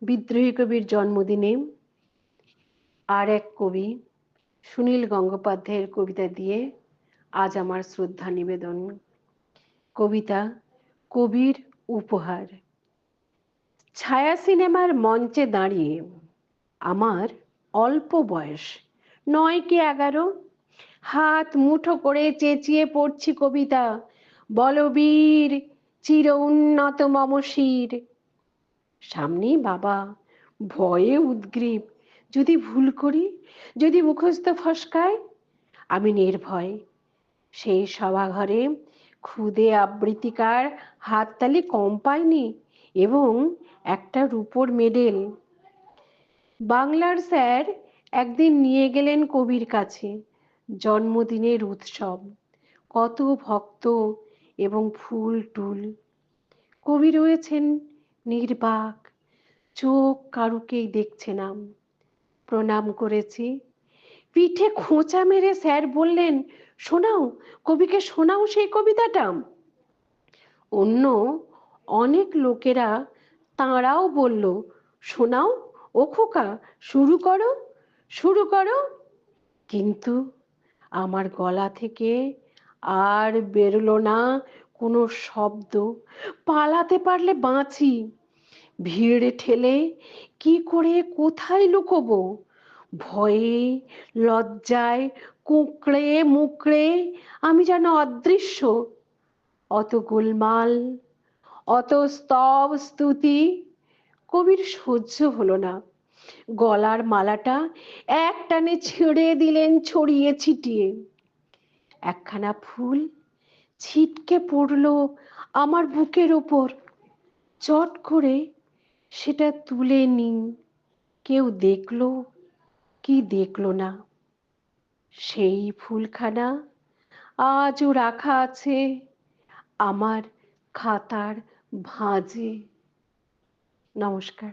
বিদ্রোহী কবির জন্মদিনে আর এক কবি সুনীল গঙ্গোপাধ্যায়ের কবিতা দিয়ে আজ আমার শ্রদ্ধা নিবেদন। কবিতা কবির উপহার। ছায়া সিনেমার মঞ্চে দাঁড়িয়ে আমার অল্প বয়স 9 কি 11, হাত মুঠো করে চেঁচিয়ে পড়ছি কবিতা, বলবীর চির উন্নত মম শির। সামনেই বাবা, ভয়ে উদ্গ্রীব, যদি ভুল করি, যদি মুখস্থ ফসকায়। আমি নির্ভয়। সেই সভাঘরে ক্ষুদে আবৃত্তিকার হাততালি কম পায়নি এবং একটা রূপোর মেডেল। বাংলার স্যার একদিন নিয়ে গেলেন কবির কাছে, জন্মদিনের উৎসব, কত ভক্ত এবং ফুল টুল। কবি রয়েছেন নির্বাক, চোখ কারুকেই দেখছে না। প্রণাম করেছি। পিঠে খোঁচা মেরে স্যার বললেন, শোনাও, কবিকে শোনাও সেই কবিতাটা। অন্য অনেক লোকেরা তাঁরাও বলল, শোনাও ও খোকা, শুরু করো শুরু করো। কিন্তু আমার গলা থেকে আর বেরোলো না কোনো শব্দ। পালাতে পারলে বাঁচি, ভিড়ে ঠেলে কি করে কোথায় লুকোবো? ভয়ে লজ্জায় কুঁকড়ে মুকড়ে আমি যেন অদৃশ্য। অত গোলমাল, অত স্তব স্তুতি কবির সহ্য হলো না। গলার মালাটা একটানে ছিঁড়ে দিলেন ছড়িয়ে ছিটিয়ে। একখানা ফুল ছিটকে পড়লো আমার বুকের ওপর। চট করে সেটা তুলে নিন। কেউ দেখলো কি দেখলো না, সেই ফুলখানা আজও রাখা আছে আমার খাতার ভাঁজে। নমস্কার।